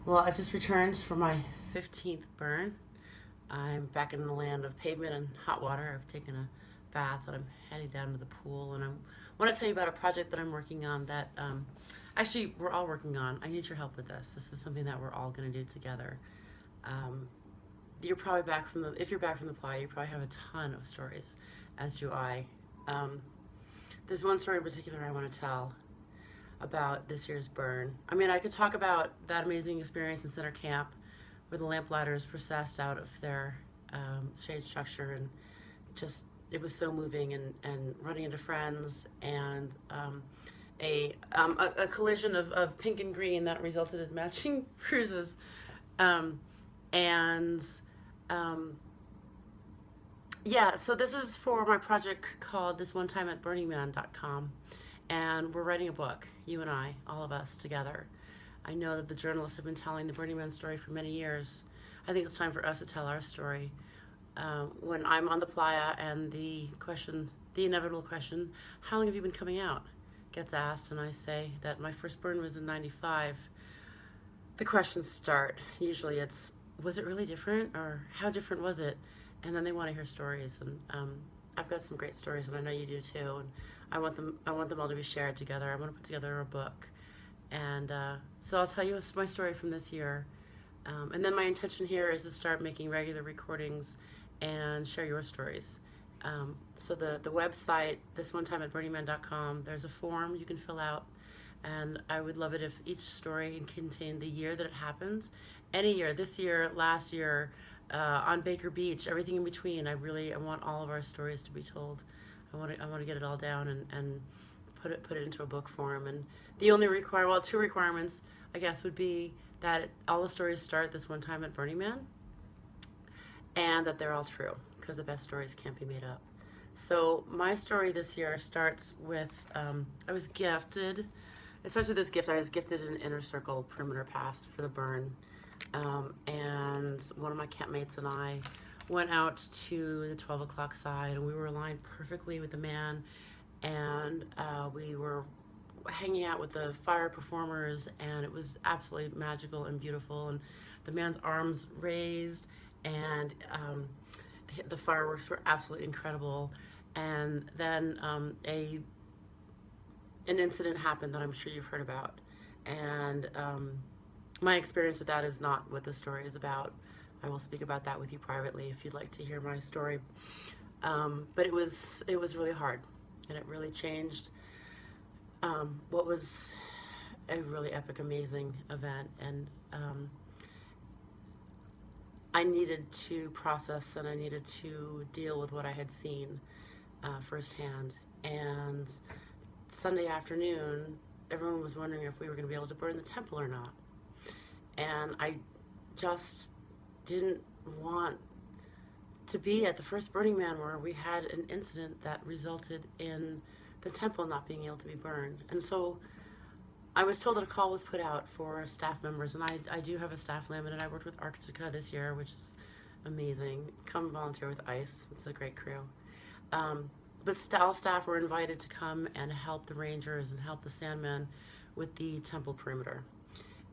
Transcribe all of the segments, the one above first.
Well, I just returned for my 15th burn. I'm back in the land of pavement and hot water. I've taken a bath and I'm heading down to the pool. And I want to tell you about a project that I'm working on that actually we're all working on. I need your help with this. This is something that we're all going to do together. Um, you're probably back from if you're back from the playa, you probably have a ton of stories, as do I. Um, there's one story in particular I want to tell about this year's burn. I mean, I could talk about that amazing experience in center camp where the lamplighters processed out of their shade structure, and just it was so moving, and running into friends, and a collision of pink and green that resulted in matching cruises. Um, and um, yeah, so this is for my project called This One Time at BurningMan.com. And we're writing a book, you and I, all of us together. I know that the journalists have been telling the Burning Man story for many years. I think it's time for us to tell our story. When I'm on the playa and the inevitable question, how long have you been coming out, gets asked, and I say that my first burn was in 95, the questions start. Usually it's, was it really different, or how different was it? And then they want to hear stories, and I've got some great stories, and I know you do too. And I want them all to be shared together. I want to put together a book, and so I'll tell you my story from this year, and then my intention here is to start making regular recordings and share your stories. So the website, this one time at burningman.com, there's a form you can fill out, and I would love it if each story contained the year that it happened, any year, this year, last year, on Baker Beach, everything in between. I want all of our stories to be told. I want to get it all down, and put it into a book form. And the only two requirements, I guess, would be that all the stories start this one time at Burning Man, and that they're all true, because the best stories can't be made up. So my story this year starts with I was gifted. It starts with this gift. I was gifted an inner circle perimeter pass for the burn, and one of my campmates and I went out to the 12 o'clock side, and we were aligned perfectly with the man, and we were hanging out with the fire performers, and it was absolutely magical and beautiful. And the man's arms raised, and the fireworks were absolutely incredible. And then an incident happened that I'm sure you've heard about, and my experience with that is not what the story is about. I will speak about that with you privately if you'd like to hear my story. But it was really hard, and it really changed what was a really epic, amazing event. And I needed to process, and I needed to deal with what I had seen firsthand. And Sunday afternoon, everyone was wondering if we were going to be able to burn the temple or not. And I just didn't want to be at the first Burning Man where we had an incident that resulted in the temple not being able to be burned. And so I was told that a call was put out for staff members, and I do have a staff limit, and I worked with Arctica this year, which is amazing. Come volunteer with ICE. It's a great crew. But all staff were invited to come and help the rangers and help the Sandmen with the temple perimeter.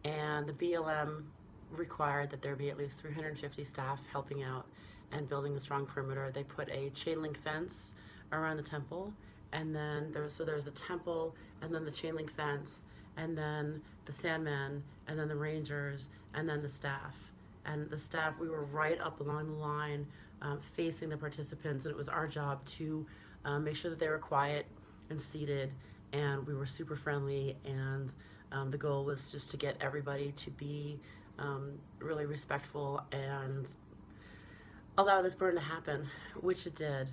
And the BLM required that there be at least 350 staff helping out and building a strong perimeter. They put a chain link fence around the temple, and then there was a temple, and then the chain link fence, and then the Sandmen, and then the rangers, and then the staff. And the staff, we were right up along the line, facing the participants, and it was our job to make sure that they were quiet and seated, and we were super friendly. And the goal was just to get everybody to be really respectful and allow this burn to happen, which it did.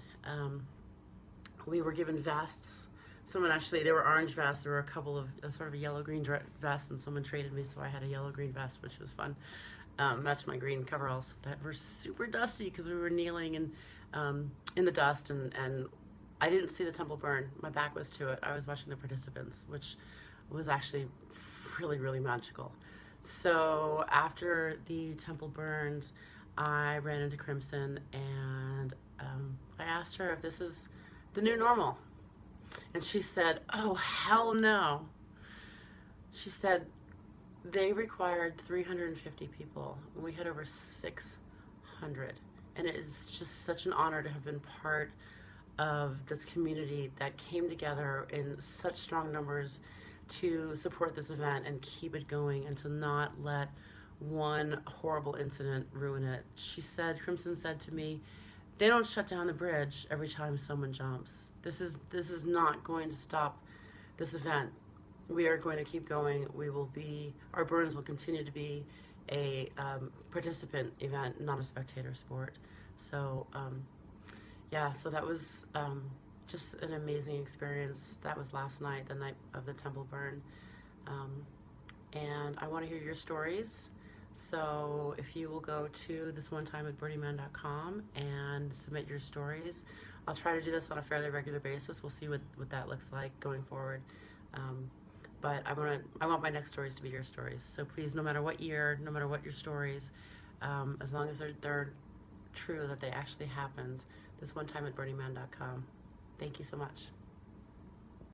We were given vests. There were orange vests. There were a couple of sort of a yellow-green vests, and someone traded me, so I had a yellow-green vest, which was fun. Matched my green coveralls that were super dusty because we were kneeling in the dust, and I didn't see the temple burn. My back was to it. I was watching the participants, which was actually really, really magical. So after the temple burned, I ran into Crimson, and I asked her if this is the new normal. And she said, "Oh, hell no." She said, They required 350 people. We had over 600. And it is just such an honor to have been part of this community that came together in such strong numbers to support this event and keep it going and to not let one horrible incident ruin it. Crimson said to me, they don't shut down the bridge every time someone jumps. This is not going to stop this event. We are going to keep going. Our burns will continue to be a participant event, not a spectator sport. So yeah, so that was just an amazing experience. That was last night, the night of the temple burn. And I want to hear your stories. So if you will go to thisoneTime@BurningMan.com and submit your stories. I'll try to do this on a fairly regular basis. We'll see what that looks like going forward. But I want my next stories to be your stories. So please, no matter what year, no matter what your stories, as long as they're true, that they actually happened, thisoneTime@BurningMan.com. Thank you so much.